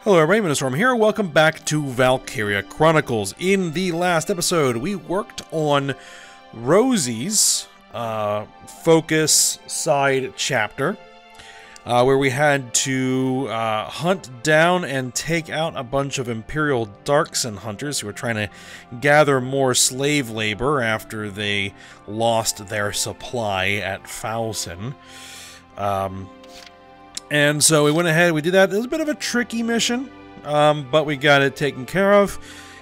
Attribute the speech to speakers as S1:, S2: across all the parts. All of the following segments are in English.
S1: Hello everybody, Ministorm here. Welcome back to Valkyria Chronicles. In the last episode, we worked on Rosie's focus side chapter, where we had to hunt down and take out a bunch of Imperial Darkson hunters who were trying to gather more slave labor after they lost their supply at Fausen. And so we went ahead, we did that. It was a bit of a tricky mission, but we got it taken care of,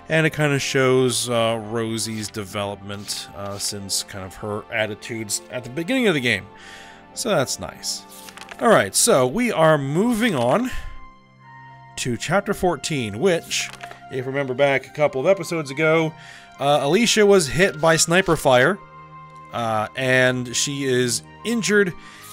S1: and it kind of shows Rosie's development since kind of her attitudes at the beginning of the game. So that's nice. Alright, so we are moving on to Chapter 14, which, if you remember back a couple of episodes ago, Alicia was hit by sniper fire, and she is injured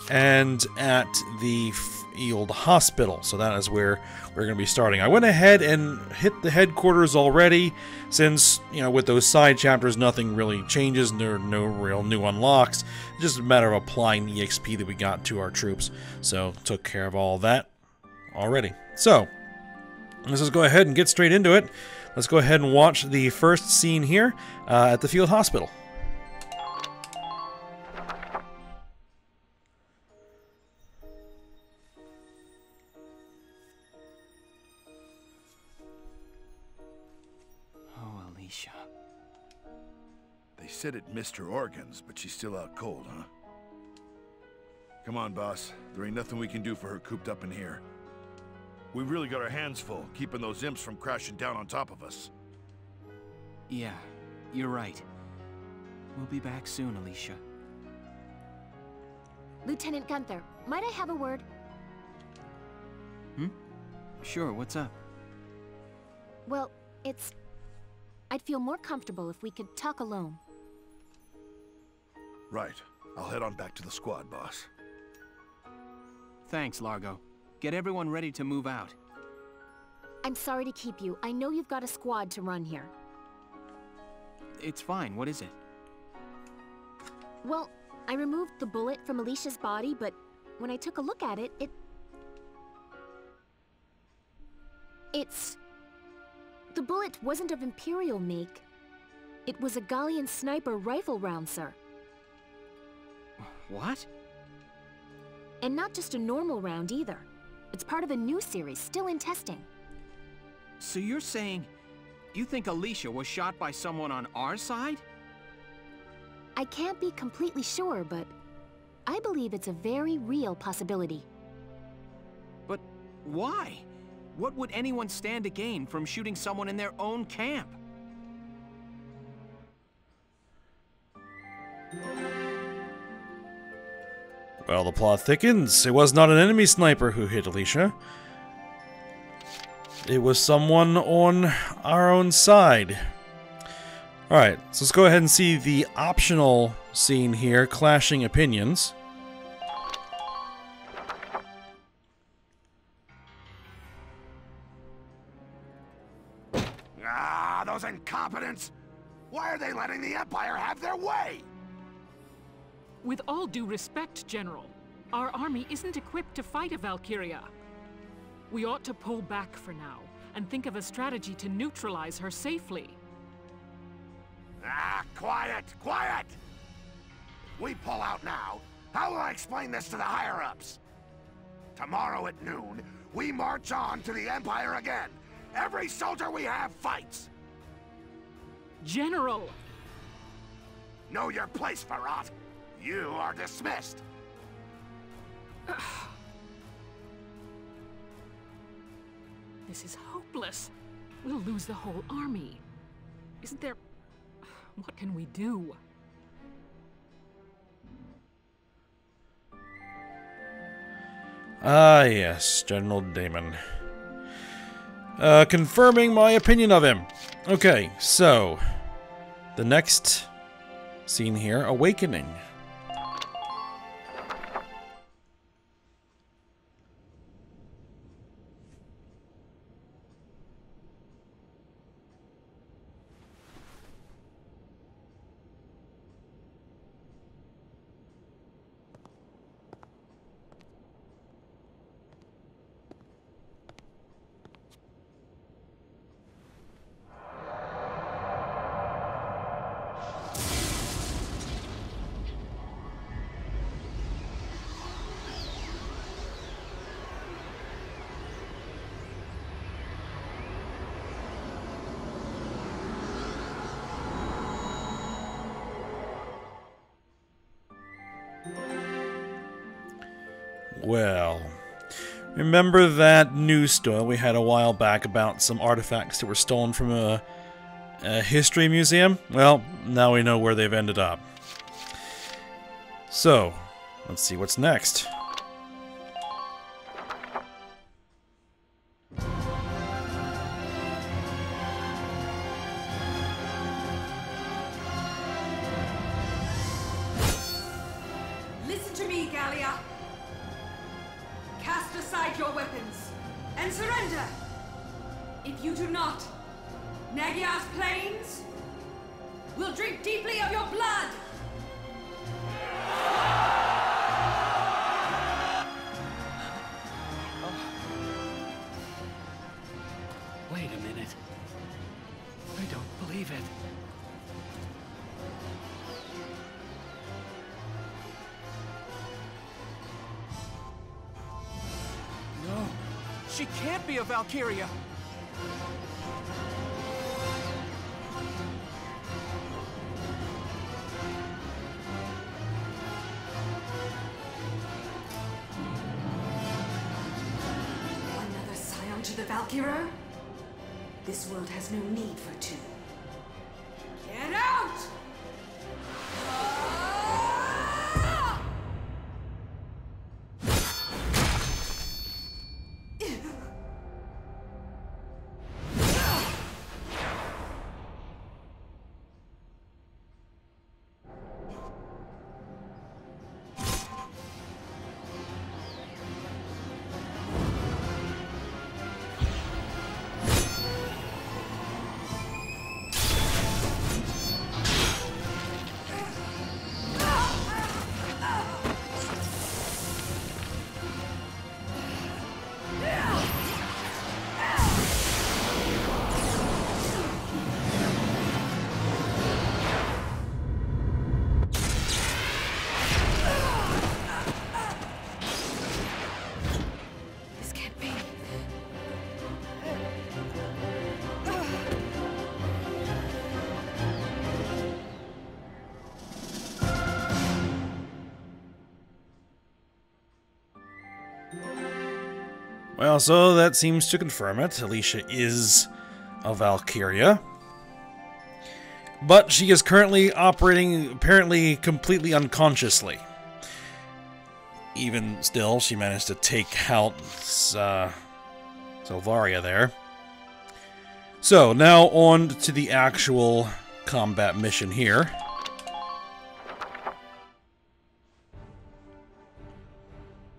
S1: and at the field hospital. So that is where we're going to be starting. I went ahead and hit the headquarters already, since, you know, with those side chapters, nothing really changes. There are no real new unlocks. It's just a matter of applying the EXP that we got to our troops. So, took care of all that already. So, let's just go ahead and get straight into it. Let's go ahead and watch the first scene here at the field hospital.
S2: They said it missed her organs, but she's still out cold, huh? Come on, boss. There ain't nothing we can do for her cooped up in here. We've really got our hands full, keeping those imps from crashing down on top of us.
S3: Yeah, you're right. We'll be back soon, Alicia.
S4: Lieutenant Gunther, might I have a word?
S3: Sure, what's up?
S4: Well, I'd feel more comfortable if we could talk alone.
S2: Right. I'll head on back to the squad, boss.
S3: Thanks, Largo. Get everyone ready to move out.
S4: I'm sorry to keep you. I know you've got a squad to run here.
S3: It's fine, what is it?
S4: Well, I removed the bullet from Alicia's body, but when I took a look at it, the bullet wasn't of Imperial make. It was a Gallian sniper rifle round, sir.
S3: What?
S4: And not just a normal round either. It's part of a new series, still in testing.
S3: So you're saying you think Alicia was shot by someone on our side?
S4: I can't be completely sure, but I believe it's a very real possibility.
S3: But why? What would anyone stand to gain from shooting someone in their own camp?
S1: Well, the plot thickens. It was not an enemy sniper who hit Alicia. It was someone on our own side. Alright, so let's go ahead and see the optional scene here, Clashing Opinions.
S2: Ah, those incompetents! Why are they letting the Empire have their way?
S5: With all due respect, General, our army isn't equipped to fight a Valkyria. We ought to pull back for now, and think of a strategy to neutralize her safely.
S2: Ah, quiet! Quiet! We pull out now. How will I explain this to the higher-ups? Tomorrow at noon, we march on to the Empire again. Every soldier we have fights.
S5: General!
S2: Know your place, Farrat. You are dismissed.
S5: This is hopeless. We'll lose the whole army. Isn't there... What can we do?
S1: Ah, yes, General Damon. Confirming my opinion of him. Okay, so the next scene here, Awakening. Well, remember that news story we had a while back about some artifacts that were stolen from a history museum? Well, now we know where they've ended up. So, let's see what's next.
S6: Listen to me, Gallia. Cast aside your weapons and surrender. If you do not, Nagyar's plains will drink deeply of your blood.
S3: Wait a minute. I don't believe it. No, she can't be a Valkyria.
S6: Another scion to the Valkyra? This world has no need for two. Get out!
S1: Well, so that seems to confirm it. Alicia is a Valkyria. But she is currently operating, apparently, completely unconsciously. Even still, she managed to take out Silvaria there. So, now on to the actual combat mission here.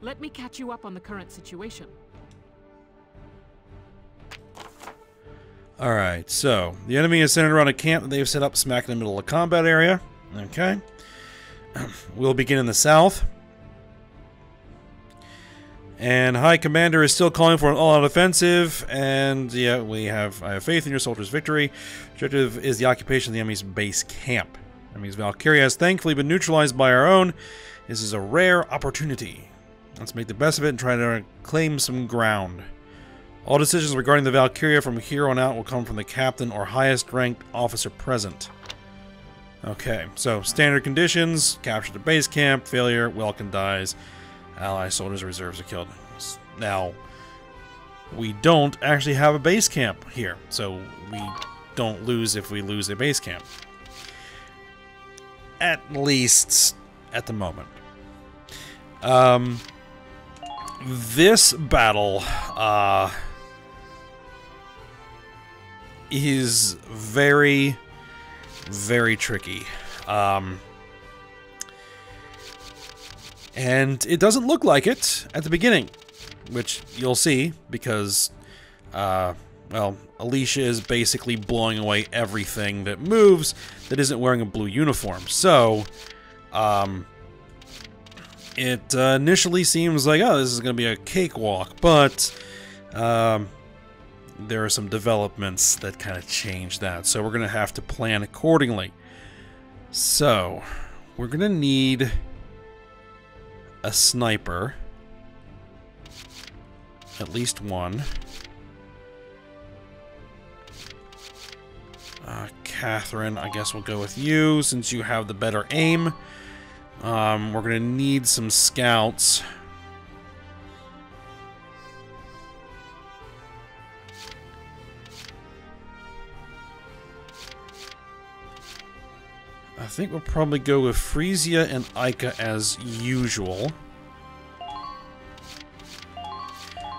S5: Let me catch you up on the current situation.
S1: Alright, so, the enemy is centered around a camp that they've set up smack in the middle of the combat area. Okay. We'll begin in the south. And High Commander is still calling for an all-out offensive, and yeah, I have faith in your soldiers' victory. Objective is the occupation of the enemy's base camp. Enemy's Valkyria has thankfully been neutralized by our own. This is a rare opportunity. Let's make the best of it and try to claim some ground. All decisions regarding the Valkyria from here on out will come from the captain or highest ranked officer present. Okay, so standard conditions: capture the base camp, failure, Welkin dies, ally soldiers and reserves are killed. Now, we don't actually have a base camp here, so we don't lose if we lose a base camp. At least at the moment. This battle, is very, very tricky. And it doesn't look like it at the beginning, which you'll see because, well, Alicia is basically blowing away everything that moves that isn't wearing a blue uniform. So, it initially seems like, oh, this is going to be a cakewalk, but there are some developments that kind of change that, so we're going to have to plan accordingly. So, we're going to need a sniper, at least one. Catherine, I guess we'll go with you, since you have the better aim. We're going to need some scouts. I think we'll probably go with Frisia and Ica as usual.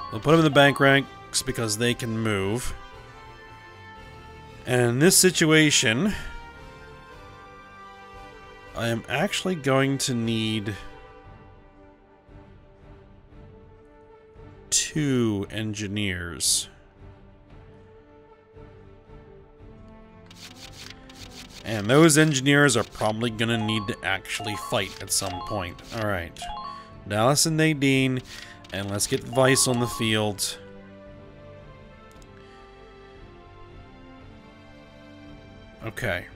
S1: We'll put them in the bank ranks because they can move. And in this situation, I am actually going to need 2 engineers. And those engineers are probably going to need to actually fight at some point. Alright. Dallas and Nadine. And let's get Vice on the field. Okay.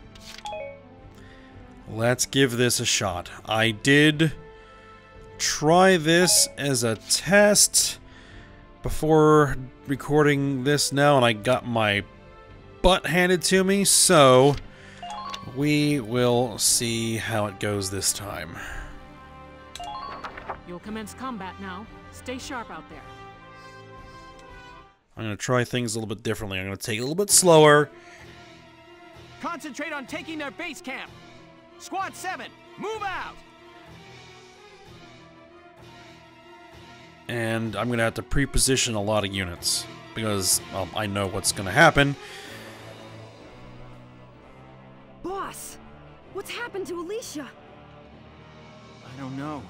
S1: Let's give this a shot. I did try this as a test before recording this now, and I got my butt handed to me, so we will see how it goes this time.
S5: You'll commence combat now. Stay sharp out there.
S1: I'm going to try things a little bit differently. I'm going to take it a little bit slower.
S3: Concentrate on taking their base camp. Squad 7, move out!
S1: And I'm going to have to pre-position a lot of units because I know what's going to happen.
S7: Boss, what's happened to Alicia?
S3: I don't know,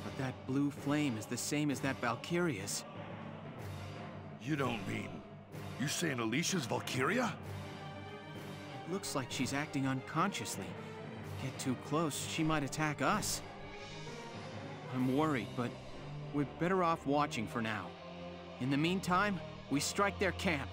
S3: but that blue flame is the same as that Valkyria's.
S2: You don't mean... You saying Alicia's Valkyria?
S3: It looks like she's acting unconsciously. Get too close, she might attack us. I'm worried, but we're better off watching for now. In the meantime, we strike their camp.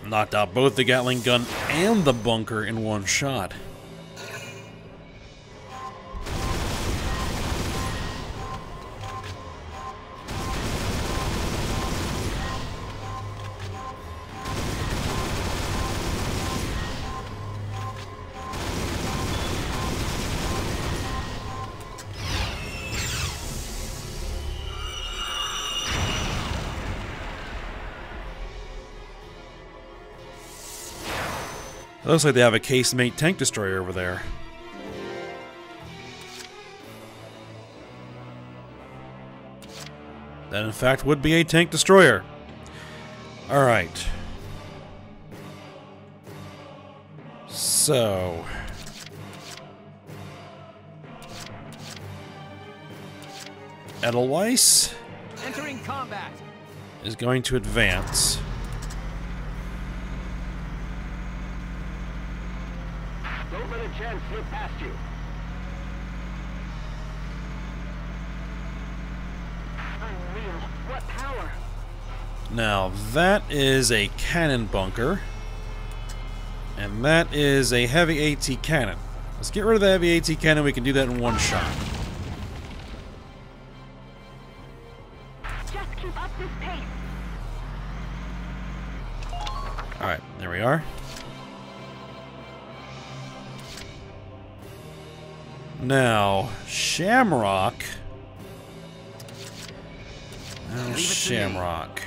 S1: Knocked out both the Gatling gun and the bunker in one shot. It looks like they have a casemate tank destroyer over there. That, in fact, would be a tank destroyer. Alright. So... Edelweiss
S3: Entering combat.
S1: is going to advance.
S8: Don't let a chance slip past you. Unreal. What power?
S1: Now, that is a cannon bunker. And that is a heavy AT cannon. Let's get rid of the heavy AT cannon. We can do that in one shot.
S8: Just keep up this pace.
S1: Alright, there we are. Now, Shamrock. Now, Shamrock.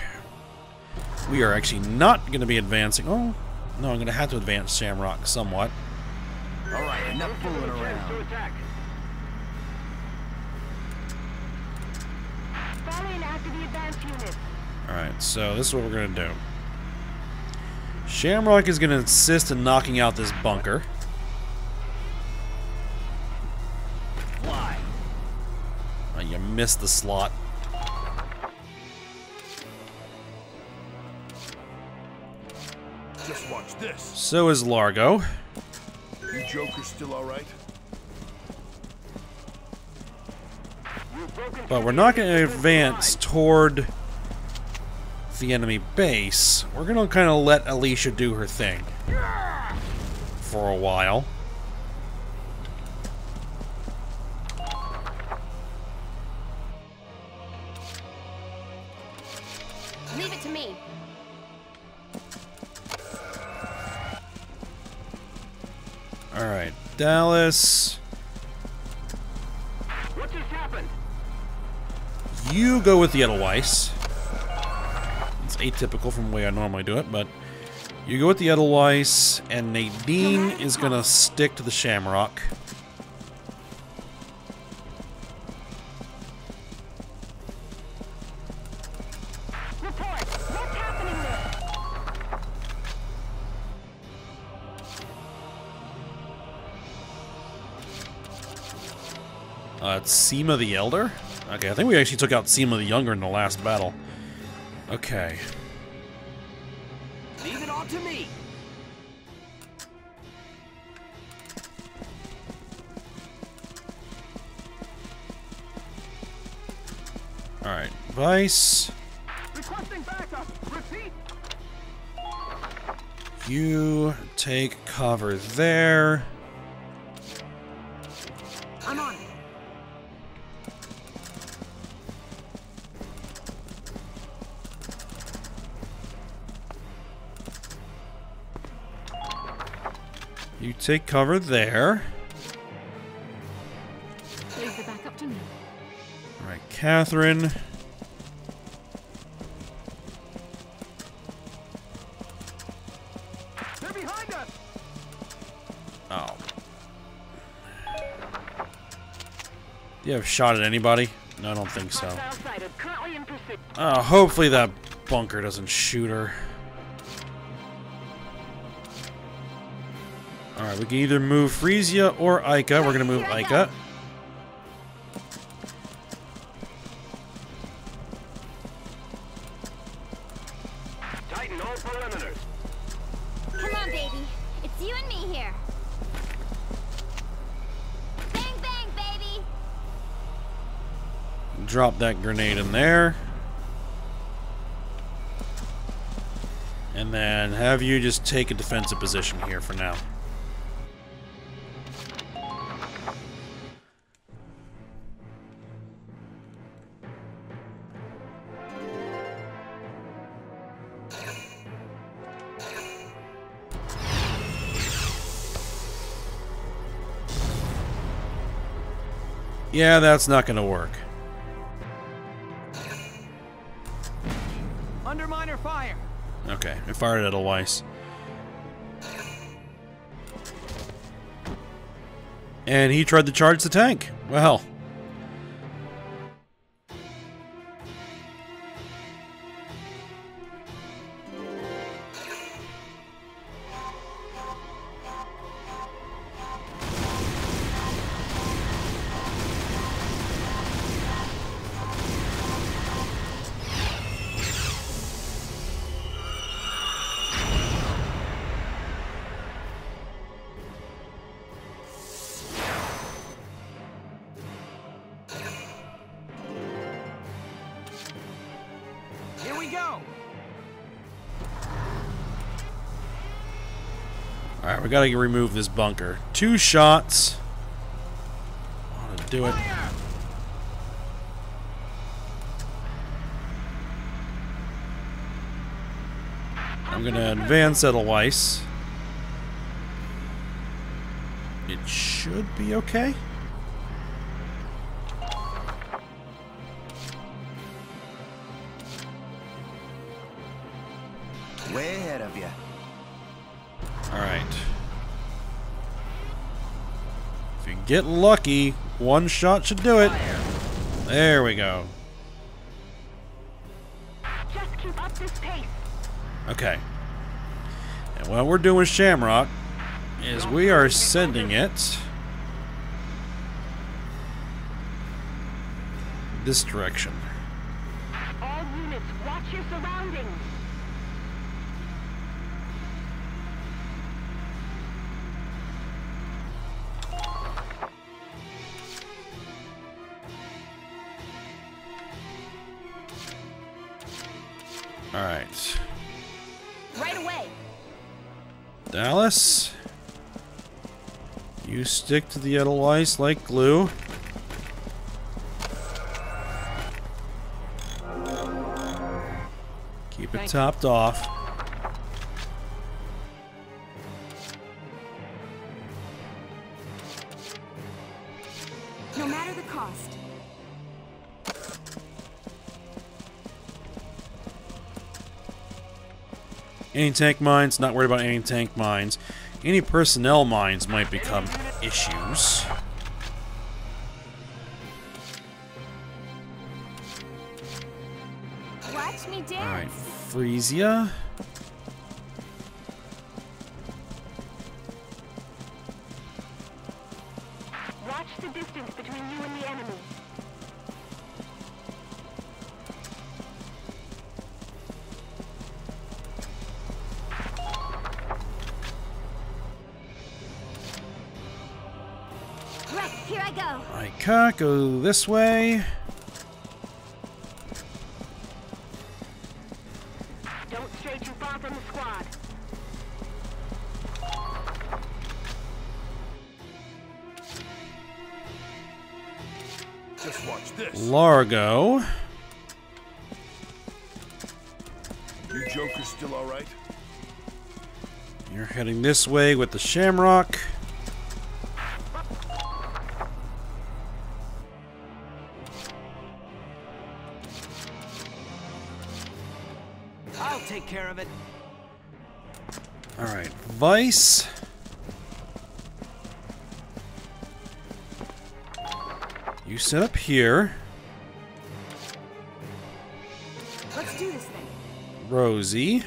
S1: We are actually not going to be advancing. Oh, no, I'm going to have to advance Shamrock somewhat.
S3: All right, enough fooling around.
S8: To attack. Fall in after the advanced units.
S1: Alright, so this is what we're going to do. Shamrock is going to insist in knocking out this bunker.
S3: Why?
S1: Oh, you missed the slot.
S2: Just watch this.
S1: So is Largo.
S2: You jokers still alright?
S1: But we're not going to advance toward the enemy base. We're going to kind of let Alicia do her thing for a while. Alright, Dallas.
S8: What just happened?
S1: You go with the Edelweiss. It's atypical from the way I normally do it, but you go with the Edelweiss, and Nadine is gonna stick to the Shamrock.
S8: Report! What's happening there?
S1: It's Seema the Elder? Okay, I think we actually took out Seema the Younger in the last battle. Okay.
S3: Leave it all to me.
S1: Alright, Vice.
S8: Requesting backup. Repeat.
S1: You take cover there.
S7: I'm on it.
S1: You take cover there.
S5: Leave the backup to me.
S1: Alright, Catherine.
S8: They're behind us.
S1: Oh. Do you have a shot at anybody? No, I don't think so.
S8: Hostile sighted. Currently in pursuit.
S1: Hopefully that bunker doesn't shoot her. Alright, we can either move Frisia or Ica. We're gonna move Ica.
S8: Tighten all perimeters.
S4: Come on, baby. It's you and me here. Bang, bang, baby.
S1: Drop that grenade in there. And then have you just take a defensive position here for now. Yeah, that's not gonna work.
S3: Under minor fire.
S1: Okay, I fired at Edelweiss. And he tried to charge the tank. Well.
S3: Here we go.
S1: Alright, we gotta remove this bunker. 2 shots. Ought to do it.
S3: Fire!
S1: I'm gonna advance Edelweiss. It should be okay.
S9: Way ahead of you.
S1: Alright. If you get lucky, 1 shot should do it. There we go.
S8: Just keep up this pace.
S1: Okay. And what we're doing with Shamrock is we are sending it this direction.
S8: All units, watch your surroundings.
S1: Alright.
S4: Right away.
S1: Dallas, you stick to the Edelweiss like glue. Keep it topped off.
S7: cost.
S1: Anti-tank mines, not worried about anti-tank mines. Anti-personnel mines might become issues.
S4: Watch me dance.
S1: Alright, Frisia.
S8: Watch the distance between you and the enemy.
S4: Right, here I go.
S1: Ika, go this way.
S8: Don't stray too far from the squad.
S2: Just watch this.
S1: Largo.
S2: You jokers still all right?
S1: You're heading this way with the Shamrock.
S3: I'll take care of it.
S1: Alright, Vice. You set up here.
S7: Let's do this thing.
S1: Rosie.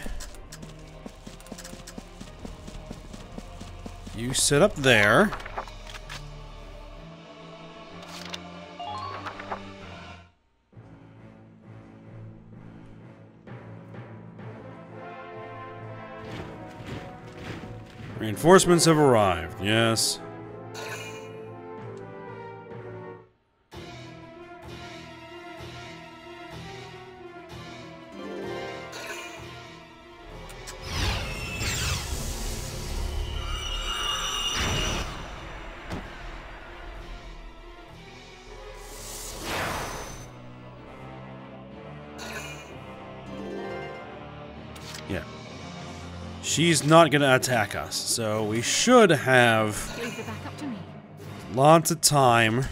S1: You set up there. Reinforcements have arrived, yes. Yeah. She's not gonna attack us, so we should have
S5: Leave it back up to me.
S1: lots of time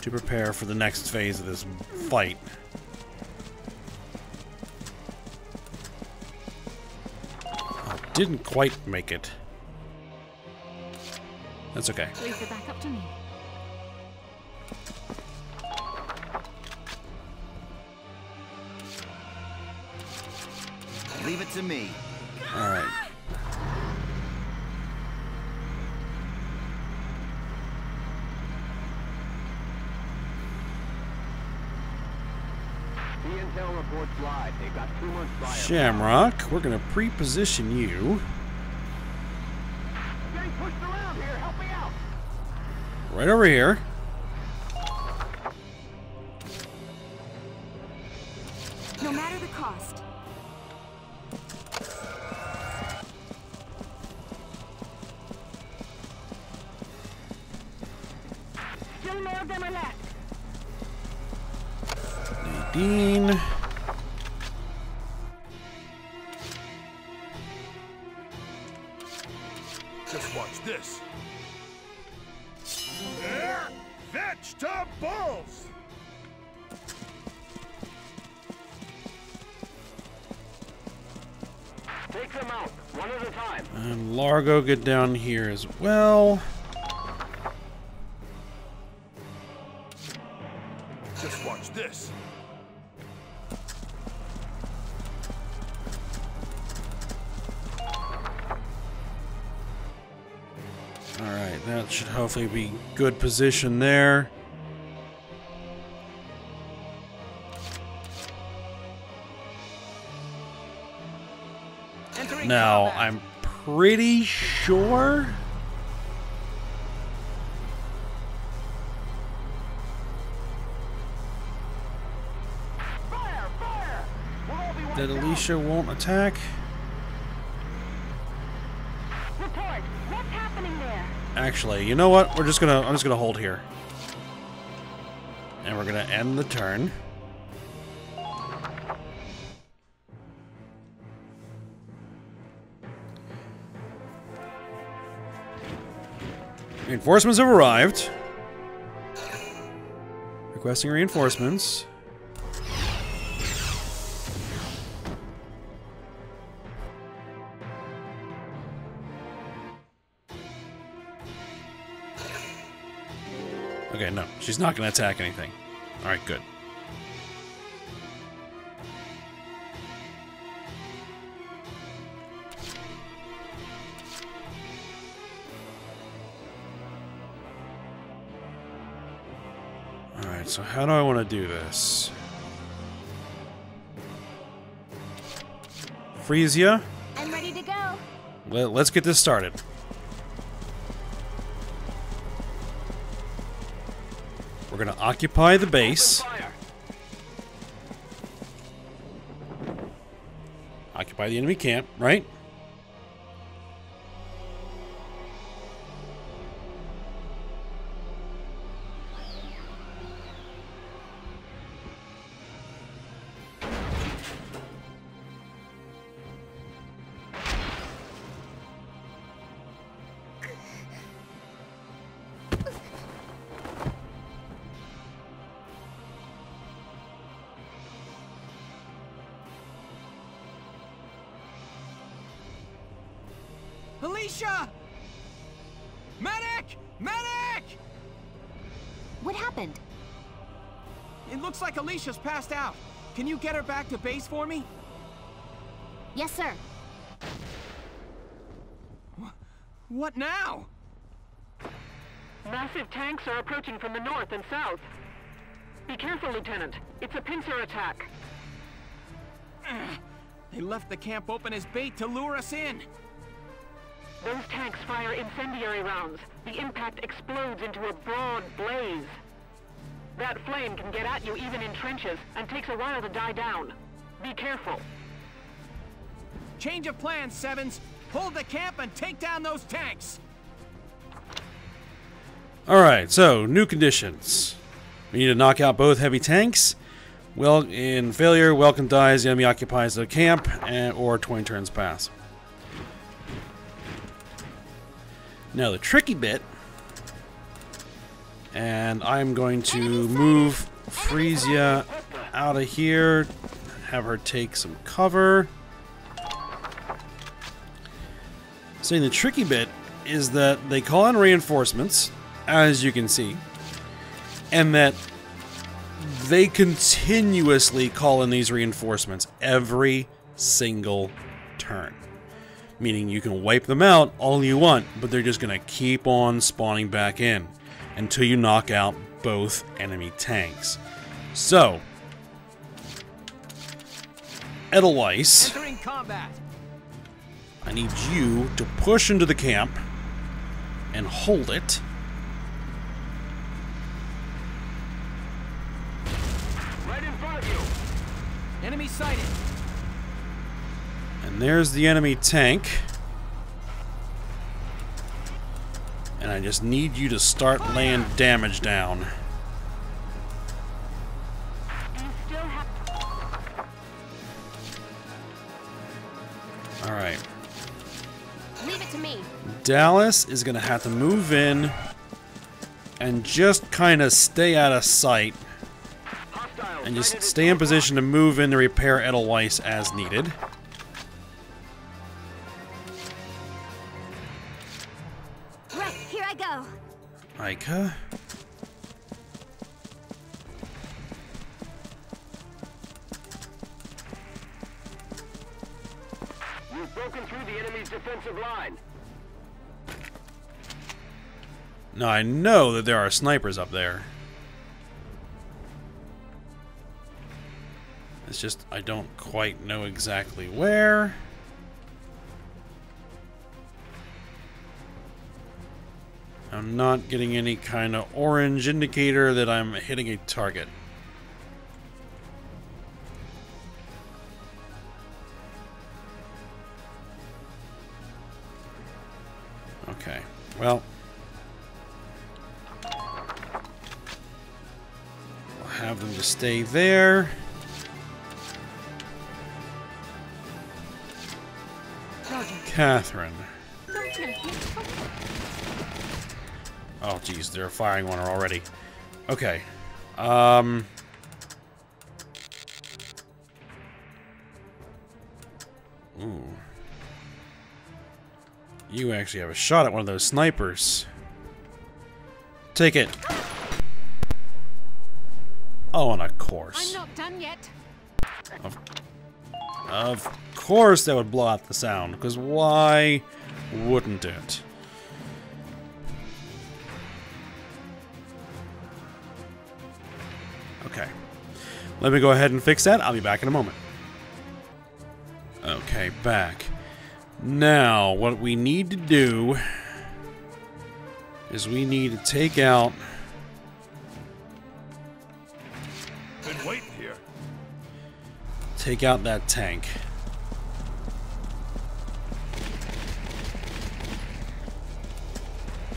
S1: to prepare for the next phase of this fight. Oh, didn't quite make it. That's okay.
S5: Leave it back up to me.
S9: Leave it to me.
S1: Alright.
S10: The intel reports live. They've got 2 months fire.
S1: Shamrock, we're gonna pre-position you
S10: I'm getting pushed around here. Help me out.
S1: right over here.
S7: No matter the cost.
S8: Still nailed them or left.
S1: Nadine.
S2: Just watch this. Vegetables!
S10: Take them out, one at a time.
S1: And Largo, get down here as well.
S2: Just watch this.
S1: Alright, that should hopefully be good position there.
S3: Entering
S1: Now,
S3: combat.
S1: I'm pretty sure
S10: Fire! Fire! We'll all be wiped
S1: that
S10: out.
S1: Alicia won't attack.
S8: Report. What's happening there?
S1: Actually, you know what? I'm just gonna hold here. And we're gonna end the turn. Reinforcements have arrived. Requesting reinforcements. Okay, no. She's not going to attack anything. Alright, good. Alright, so how do I want to do this? Frisia?
S4: I'm ready to go.
S1: Let's get this started. We're going to occupy the base. Occupy the enemy camp, right?
S3: Alicia! Medic! Medic!
S4: What happened?
S3: It looks like Alicia's passed out. Can you get her back to base for me?
S4: Yes, sir.
S3: What now?
S8: Massive tanks are approaching from the north and south. Be careful, Lieutenant. It's a pincer attack.
S3: They left the camp open as bait to lure us in.
S8: Those tanks fire incendiary rounds. The impact explodes into a broad blaze. That flame can get at you even in trenches and takes a while to die down. Be careful.
S3: Change of plans, Sevens. Hold the camp and take down those tanks.
S1: Alright, so new conditions. We need to knock out both heavy tanks. Well, in failure, Welkin dies, the enemy occupies the camp, or 20 turns pass. Now the tricky bit, and I'm going to move Frisia out of here, have her take some cover. So the tricky bit is that they call in reinforcements, as you can see, and that they continuously call in these reinforcements every single turn. Meaning you can wipe them out all you want, but they're just going to keep on spawning back in until you knock out both enemy tanks. So, Edelweiss,
S3: Entering combat.
S1: I need you to push into the camp and hold it.
S10: Right in front of you.
S3: Enemy sighted.
S1: And there's the enemy tank. And I just need you to start laying damage down.
S8: You still have...
S1: Alright.
S4: Leave it to me.
S1: Dallas is going to have to move in and just kind of stay out of sight. And just stay in position to move in to repair Edelweiss as needed.
S4: Right, here I go.
S1: Ica.
S10: You've broken through the enemy's defensive line.
S1: Now I know that there are snipers up there. It's just I don't quite know exactly where. I'm not getting any kind of orange indicator that I'm hitting a target. Okay, well, I'll have them to stay there. Catherine. Oh, geez, they're firing on her already. Okay. Ooh. You actually have a shot at one of those snipers. Take it. Oh, and of course.
S5: I'm not done yet.
S1: Of course that would blow out the sound, because why wouldn't it? Okay. Let me go ahead and fix that. I'll be back in a moment. Okay, back. Now, what we need to do is we need to take out...
S2: Been waiting here.
S1: Take out that tank.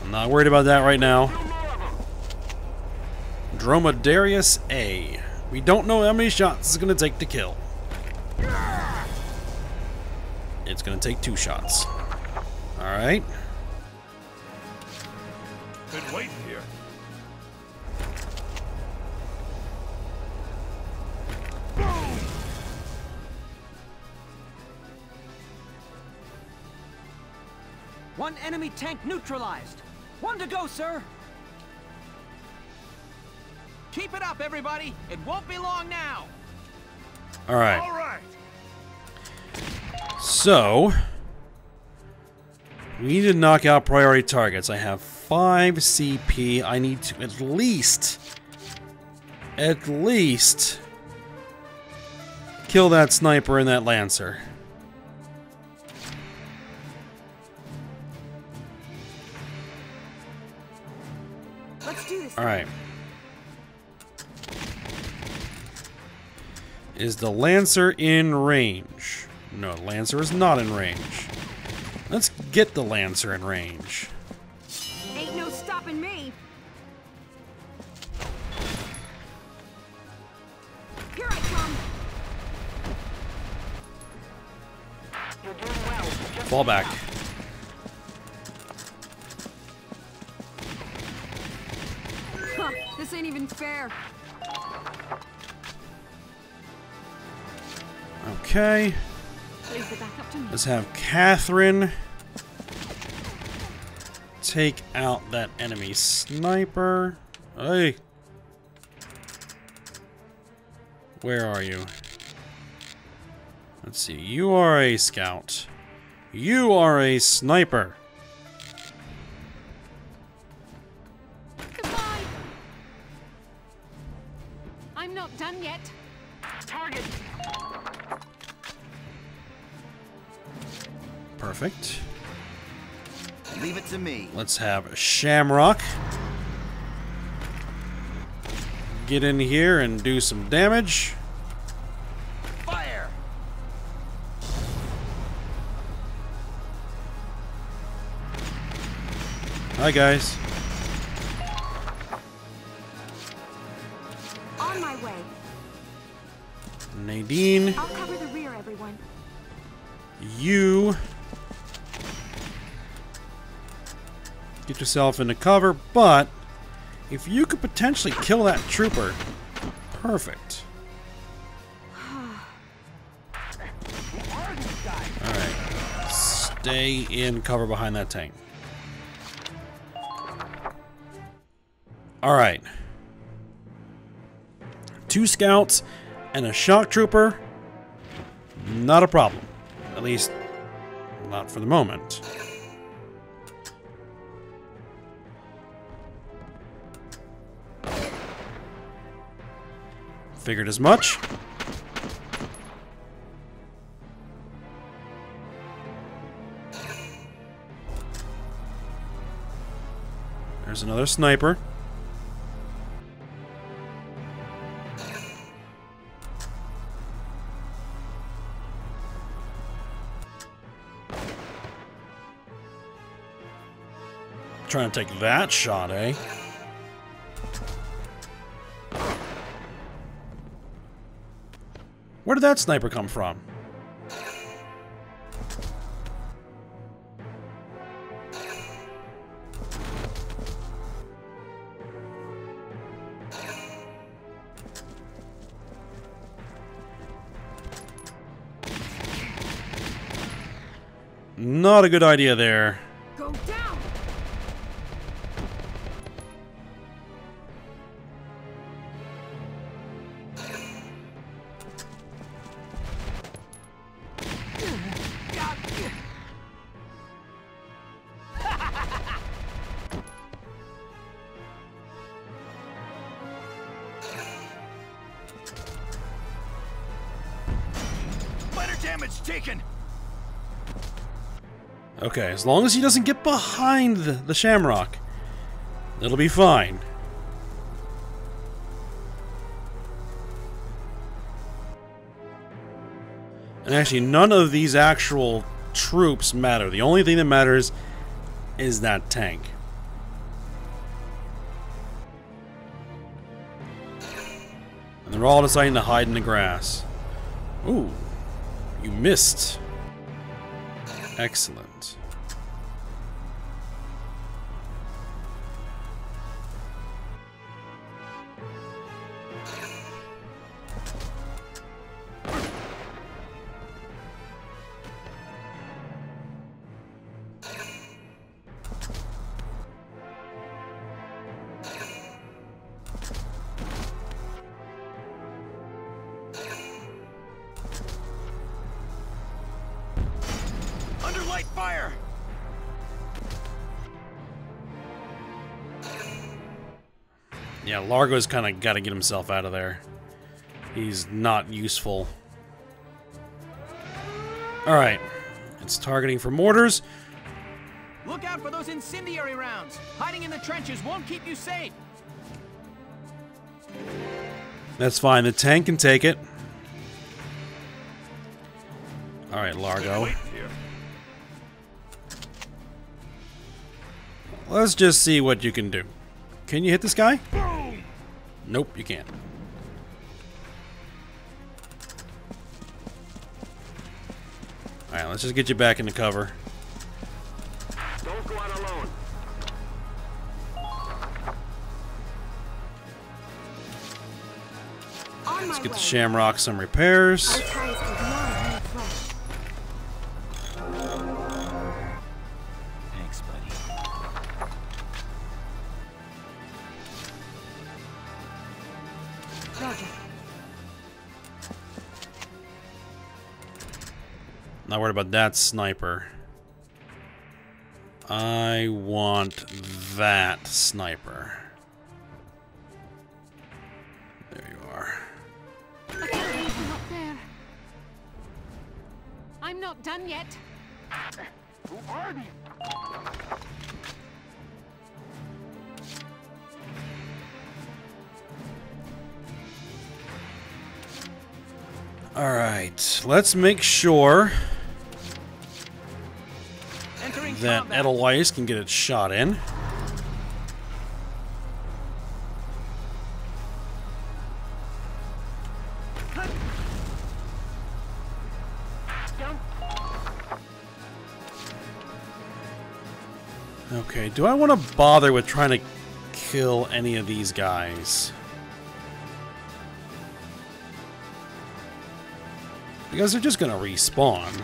S1: I'm not worried about that right now. Dromedarius A. We don't know how many shots it's going to take to kill. It's going to take 2 shots. Alright.
S2: Been waiting here.
S3: One enemy tank neutralized. 1 to go, sir. Keep it up, everybody. It won't be long now.
S1: Alright.
S2: All right.
S1: So, we need to knock out priority targets. I have 5 CP. I need to at least kill that sniper and that lancer.
S7: Let's do this.
S1: Alright. Is the lancer in range? No, the lancer is not in range. Let's get the lancer in range.
S7: Ain't no stopping me. Here I come.
S8: You're doing well. Just
S1: Fall back.
S7: Huh, this ain't even fair.
S1: Okay.
S7: Leave the backup to me.
S1: Let's have Catherine take out that enemy sniper. Hey. Where are you? Let's see. You are a scout. You are a sniper.
S5: Goodbye. I'm not done yet.
S8: target.
S1: Perfect.
S9: Leave it to me.
S1: Let's have Shamrock get in here and do some damage.
S9: Fire!
S1: Hi, guys.
S7: On my way.
S1: Nadine,
S7: I'll cover the rear, everyone.
S1: you get yourself into cover, but if you could potentially kill that trooper, perfect. Alright. Stay in cover behind that tank. Alright. 2 scouts and a shock trooper. Not a problem. At least, not for the moment. Figured as much. There's another sniper. Trying to take that shot, eh? Where did that sniper come from? Not a good idea there.
S7: Go down.
S9: Damage taken.
S1: Okay, as long as he doesn't get behind the Shamrock, it'll be fine. And actually, none of these actual troops matter. The only thing that matters is that tank. And they're all deciding to hide in the grass. Ooh. You missed. Excellent.
S9: Fire!
S1: Yeah, Largo's kind of got to get himself out of there. He's not useful. Alright. It's targeting for mortars.
S3: Look out for those incendiary rounds. Hiding in the trenches won't keep you safe.
S1: That's fine. The tank can take it. Alright, Largo. Let's just see what you can do. Can you hit this guy?
S2: Boom!
S1: Nope, you can't. Alright, let's just get you back into cover.
S10: Don't go out alone.
S1: Let's get the Shamrock some repairs. Not worried about that sniper. I want that sniper. There you are.
S5: I can't believe you're not there. I'm not done yet.
S10: Who are these?
S1: Alright, let's make sure that Edelweiss can get its shot in. Okay, do I want to bother with trying to kill any of these guys? Because they're just gonna respawn.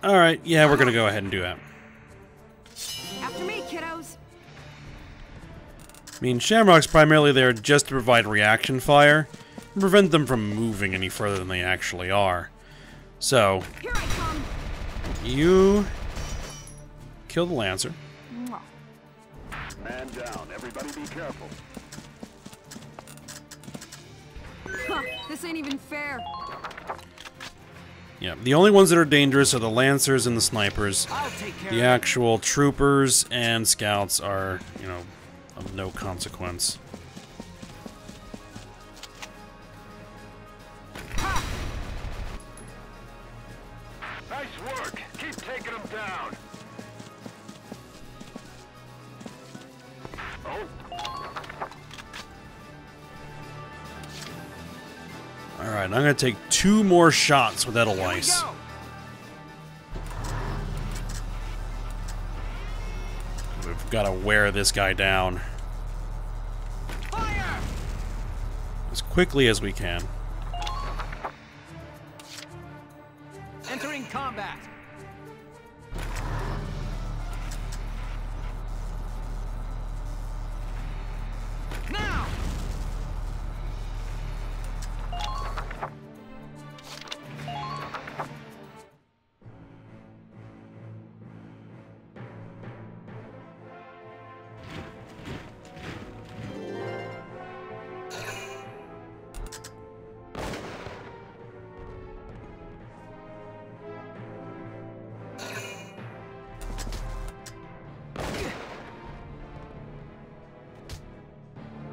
S1: Alright, yeah, we're gonna go ahead and do that.
S7: After me, kiddos.
S1: I mean, Shamrock's primarily there just to provide reaction fire and prevent them from moving any further than they actually are. So,
S7: here I come.
S1: You kill the Lancer.
S10: Man down. Everybody be careful.
S7: Huh, this ain't even fair.
S1: Yeah, the only ones that are dangerous are the Lancers and the Snipers.
S3: I'll take care
S1: The actual Troopers and Scouts are, you know, of no consequence.
S10: Nice work. Keep taking them down.
S1: Alright, I'm gonna take 2 more shots with Edelweiss. We've gotta wear this guy down.
S3: Fire!
S1: As quickly as we can.
S3: Entering combat. Now.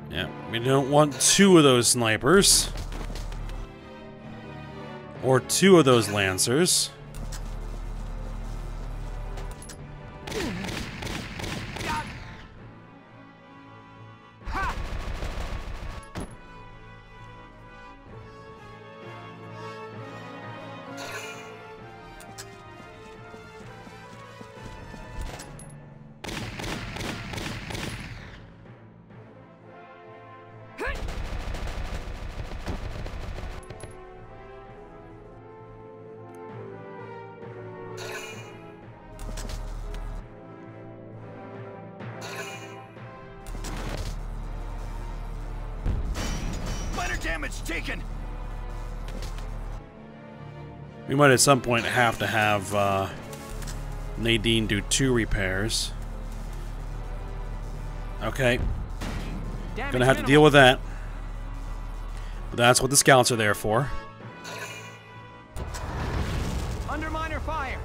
S1: Yeah, we don't want two of those snipers. Or two of those lancers.
S9: Damage taken.
S1: We might at some point have to have Nadine do 2 repairs. Okay. Gonna have to deal with that. But that's what the scouts are there for.
S3: Under minor fire.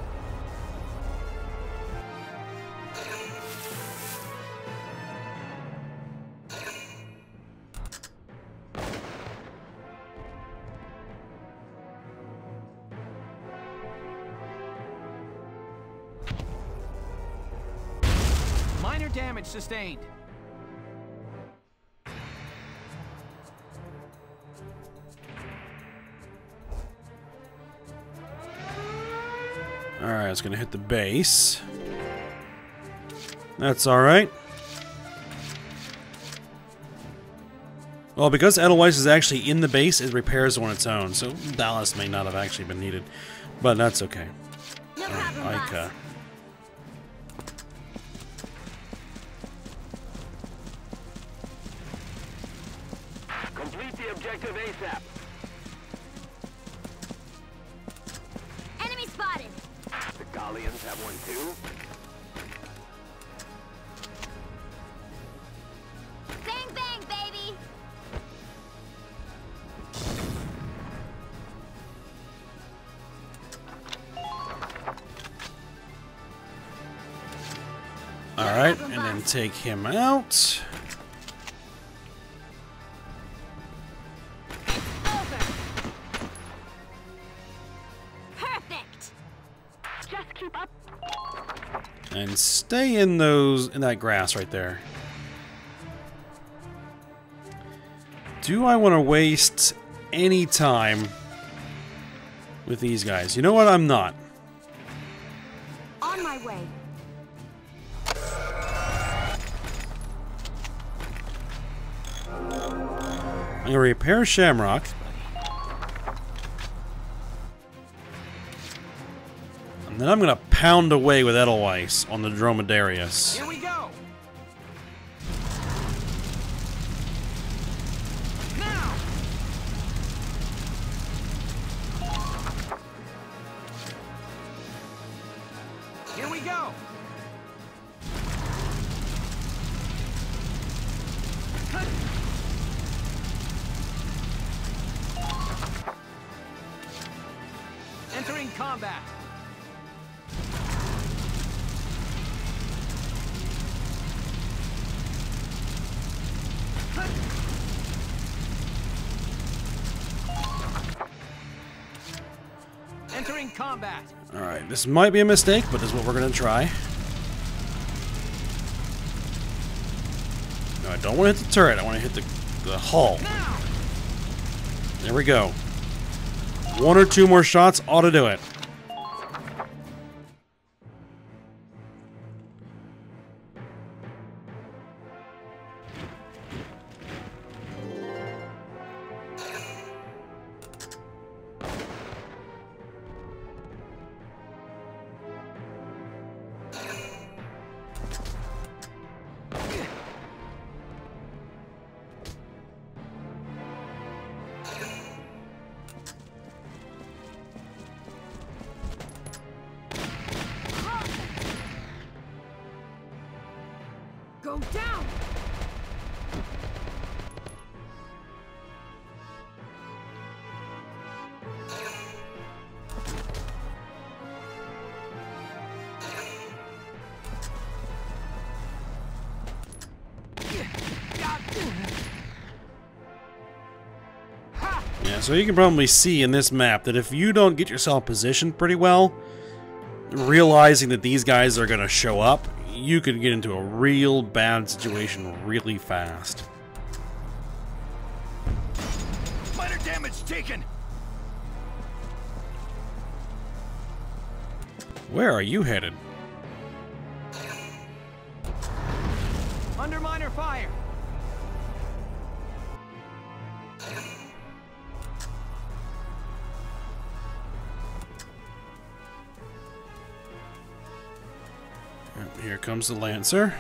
S3: Minor damage sustained.
S1: Alright, it's gonna hit the base. That's alright. Well, because Edelweiss is actually in the base, it repairs on its own, so Dallas may not have actually been needed. But that's okay.
S4: No problem,
S10: Complete the objective ASAP.
S4: Enemy spotted.
S10: The Gallians have one too.
S4: Bang, bang, baby.
S1: Alright, and then take him out.
S4: Perfect.
S8: Just keep up.
S1: And stay in that grass right there. Do I want to waste any time with these guys? You know what? I'm not.
S4: On my way.
S1: I'm going to repair Shamrock. And then I'm going to pound away with Edelweiss on the Dromedarius.
S3: Here we go. Now. Here we go. Entering combat. Entering combat.
S1: Alright, this might be a mistake, but this is what we're going to try. No, I don't want to hit the turret. I want to hit the hull.
S3: Now.
S1: There we go. 1 or 2 more shots ought to do it.
S7: Down, down!
S1: Yeah, so you can probably see in this map that if you don't get yourself positioned pretty well, realizing that these guys are going to show up, you could get into a real bad situation really fast.
S9: Minor damage taken!
S1: Where are you headed?
S3: Under minor fire!
S1: Here comes the Lancer.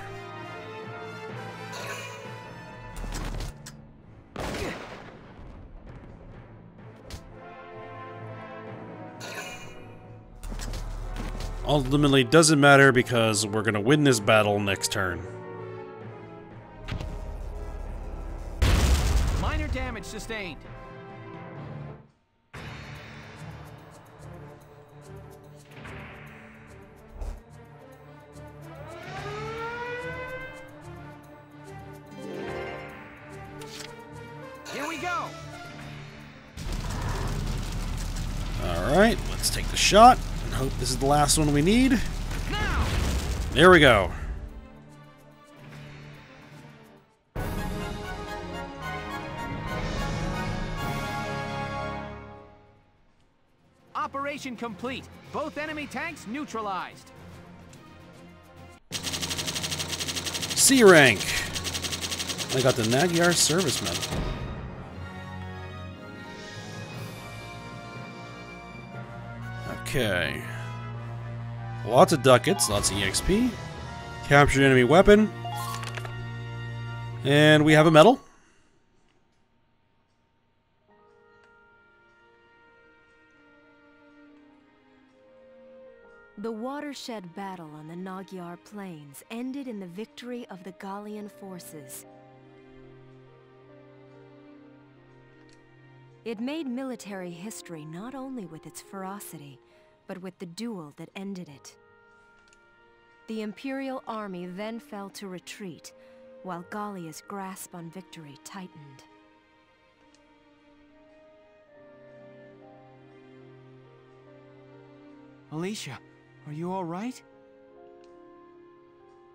S1: Ultimately, doesn't matter because we're gonna win this battle next turn.
S3: Minor damage sustained. Here we go.
S1: Alright, let's take the shot and hope this is the last one we need.
S3: Now.
S1: There we go.
S3: Operation complete. Both enemy tanks neutralized.
S1: C rank. I got the Magyar Service Medal. Okay. Lots of ducats, lots of EXP. Captured enemy weapon. And we have a medal.
S11: The watershed battle on the Magyar Plains ended in the victory of the Gallian forces. It made military history not only with its ferocity, but with the duel that ended it. The Imperial army then fell to retreat, while Gallia's grasp on victory tightened.
S3: Alicia, are you all right?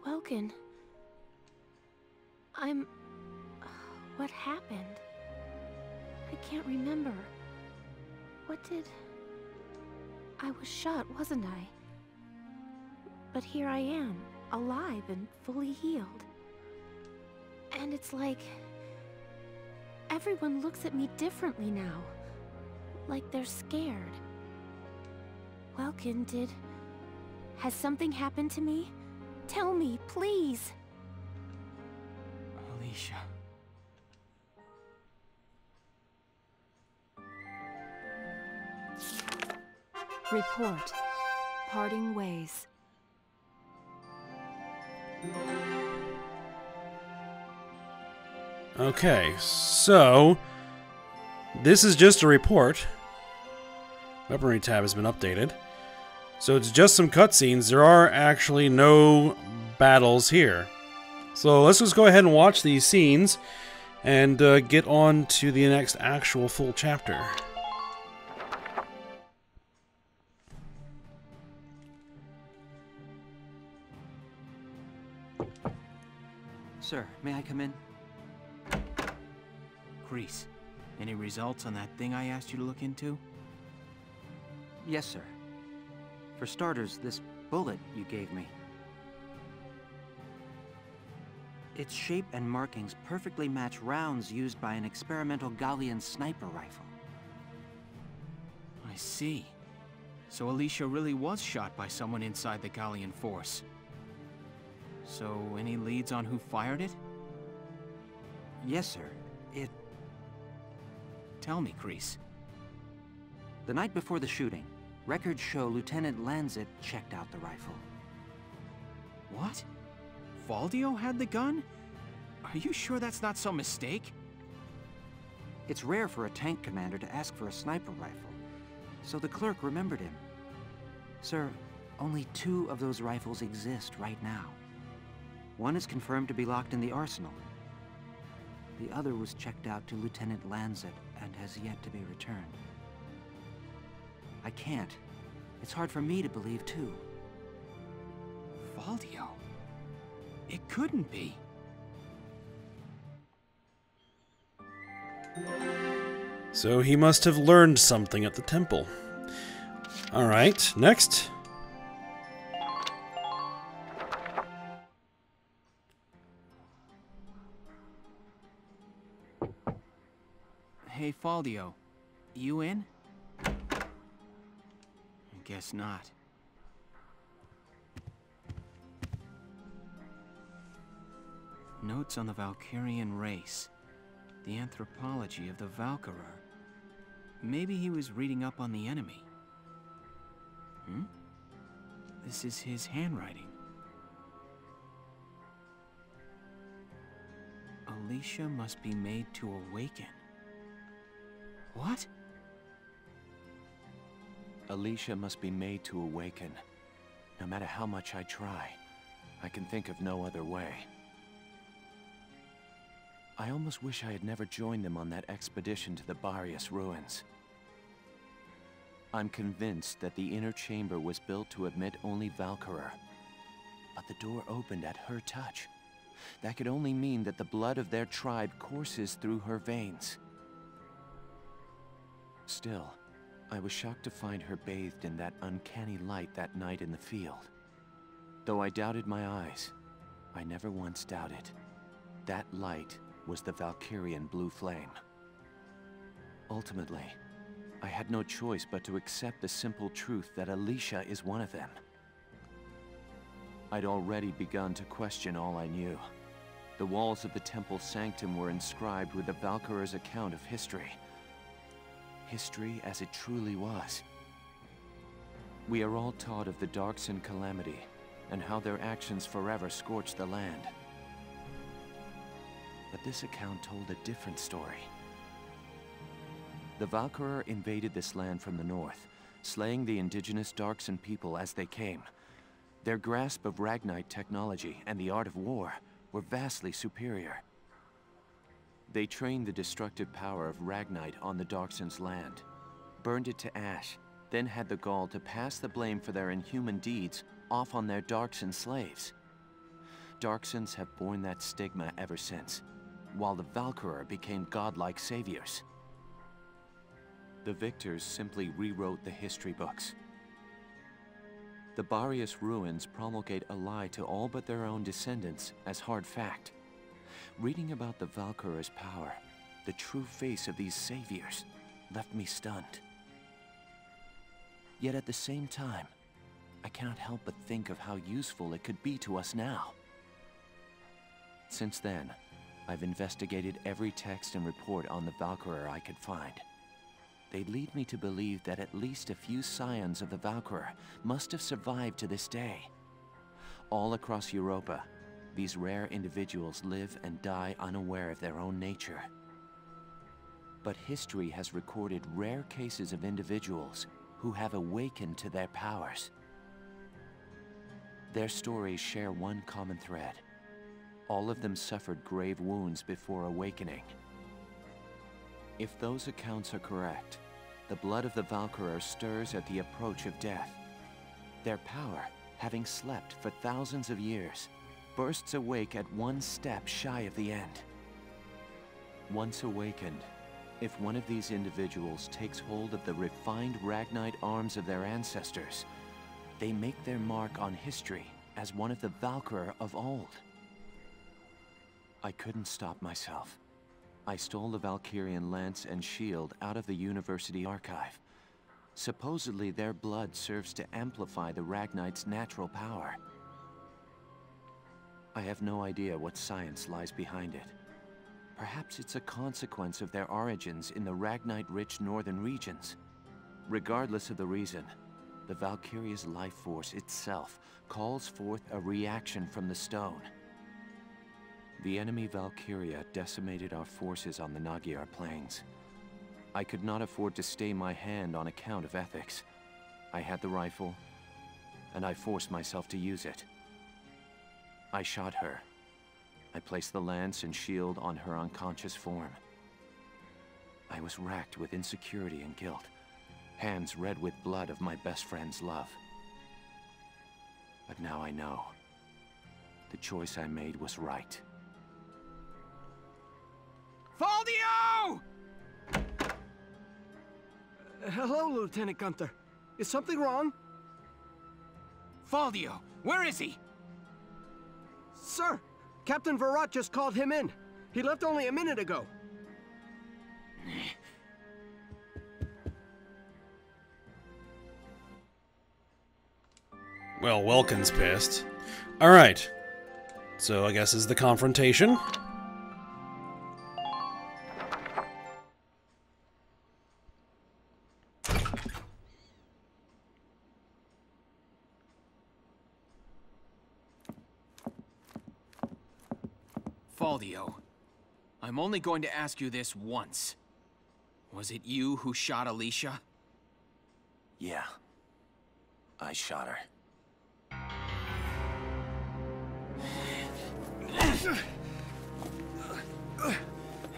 S4: Welkin. What happened? I can't remember. I was shot, wasn't I? But here I am, alive and fully healed. And it's like... everyone looks at me differently now. Like they're scared. Welkin, has something happened to me? Tell me, please!
S3: Alicia...
S11: Report. Parting ways.
S1: Okay, so this is just a report. Weaponry tab has been updated. So it's just some cutscenes. There are actually no battles here. So let's just go ahead and watch these scenes and get on to the next actual full chapter.
S3: Sir, may I come in? Kreese, any results on that thing I asked you to look into?
S12: Yes, sir. For starters, this bullet you gave me. Its shape and markings perfectly match rounds used by an experimental Gallian sniper rifle.
S3: I see. So Alicia really was shot by someone inside the Gallian force. So, any leads on who fired it?
S12: Yes, sir.
S3: Tell me, Kreese.
S12: The night before the shooting, records show Lieutenant Lanzet checked out the rifle.
S3: What? Faldio had the gun? Are you sure that's not some mistake?
S12: It's rare for a tank commander to ask for a sniper rifle, so the clerk remembered him. Sir, only 2 of those rifles exist right now. One is confirmed to be locked in the arsenal. The other was checked out to Lieutenant Lancet and has yet to be returned. I can't. It's hard for me to believe, too.
S3: Faldio? It couldn't be.
S1: So he must have learned something at the temple. Alright, next.
S3: Hey, Faldio. You in? I guess not. Notes on the Valkyrian race. The anthropology of the Valkyria. Maybe he was reading up on the enemy. This is his handwriting. Alicia must be made to awaken. What?
S13: Alicia must be made to awaken. No matter how much I try, I can think of no other way. I almost wish I had never joined them on that expedition to the Barius ruins. I'm convinced that the inner chamber was built to admit only Valkyria. But the door opened at her touch. That could only mean that the blood of their tribe courses through her veins. Still, I was shocked to find her bathed in that uncanny light that night in the field. Though I doubted my eyes, I never once doubted. That light was the Valkyrian blue flame. Ultimately, I had no choice but to accept the simple truth that Alicia is one of them. I'd already begun to question all I knew. The walls of the temple sanctum were inscribed with the Valkyria's account of history. History as it truly was. We are all taught of the Darkson calamity, and how their actions forever scorched the land. But this account told a different story. The Valkyria invaded this land from the north, slaying the indigenous Darkson people as they came. Their grasp of Ragnite technology and the art of war were vastly superior. They trained the destructive power of Ragnite on the Darkson's land, burned it to ash, then had the gall to pass the blame for their inhuman deeds off on their Darkson slaves. Darksons have borne that stigma ever since, while the Valkyria became godlike saviors. The victors simply rewrote the history books. The Barius ruins promulgate a lie to all but their own descendants as hard fact. Reading about the Valkyria's power, the true face of these saviors, left me stunned. Yet at the same time, I cannot help but think of how useful it could be to us now. Since then, I've investigated every text and report on the Valkyria I could find. They lead me to believe that at least a few scions of the Valkyria must have survived to this day. All across Europa, these rare individuals live and die unaware of their own nature. But history has recorded rare cases of individuals who have awakened to their powers. Their stories share one common thread. All of them suffered grave wounds before awakening. If those accounts are correct, the blood of the Valkyria stirs at the approach of death. Their power, having slept for thousands of years, bursts awake at one step shy of the end. Once awakened, if one of these individuals takes hold of the refined Ragnite arms of their ancestors, they make their mark on history as one of the Valkyria of old. I couldn't stop myself. I stole the Valkyrian lance and shield out of the university archive. Supposedly their blood serves to amplify the Ragnite's natural power. I have no idea what science lies behind it. Perhaps it's a consequence of their origins in the Ragnite-rich northern regions. Regardless of the reason, the Valkyria's life force itself calls forth a reaction from the stone. The enemy Valkyria decimated our forces on the Magyar plains. I could not afford to stay my hand on account of ethics. I had the rifle, and I forced myself to use it. I shot her. I placed the lance and shield on her unconscious form. I was racked with insecurity and guilt, hands red with blood of my best friend's love. But now I know. The choice I made was right.
S3: Faldio!
S14: Hello, Lieutenant Gunther. Is something wrong?
S3: Faldio, where is he?
S14: Sir, Captain Virat just called him in. He left only a minute ago.
S1: Well, Welkin's pissed. Alright. So I guess is the confrontation.
S3: Faldio, I'm only going to ask you this once. Was it you who shot Alicia?
S13: Yeah. I shot her.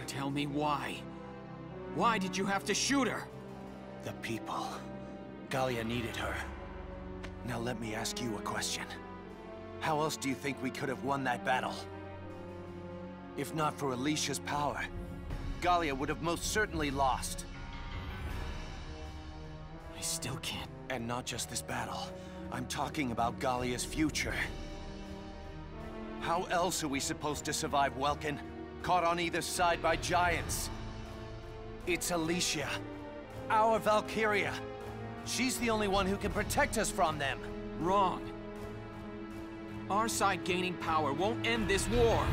S3: Tell me why. Why did you have to shoot her?
S9: The people. Gallia needed her. Now let me ask you a question. How else do you think we could have won that battle? If not for Alicia's power, Gallia would have most certainly lost.
S3: I still can't.
S9: And not just this battle. I'm talking about Gallia's future. How else are we supposed to survive Welkin? Caught on either side by giants. It's Alicia. Our Valkyria. She's the only one who can protect us from them.
S3: Wrong. Our side gaining power won't end this war.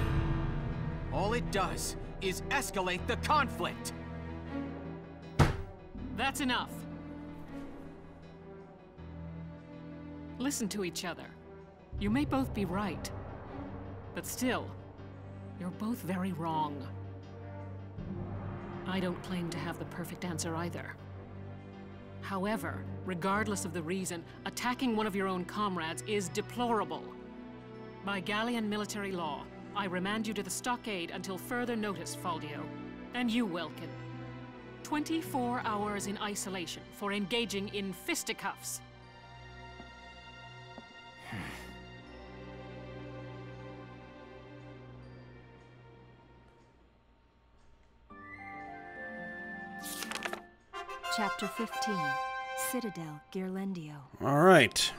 S3: All it does is escalate the conflict.
S5: That's enough. Listen to each other. You may both be right, but still, you're both very wrong. I don't claim to have the perfect answer either. However, regardless of the reason, attacking one of your own comrades is deplorable. By Gallian military law, I remand you to the stockade until further notice, Faldio. And you, Welkin. 24 hours in isolation for engaging in fisticuffs.
S11: Chapter 15, Citadel Ghirlandaio.
S1: All right.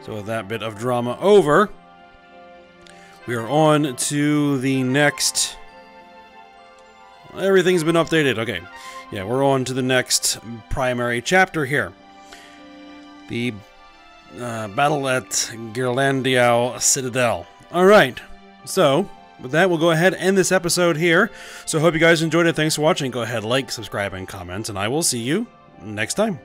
S1: So with that bit of drama over, we are on to the next... Everything's been updated. Okay. Yeah, we're on to the next primary chapter here. The battle at Ghirlandaio Citadel. All right. So... with that, we'll go ahead and end this episode here. So I hope you guys enjoyed it. Thanks for watching. Go ahead, like, subscribe, and comment, and I will see you next time.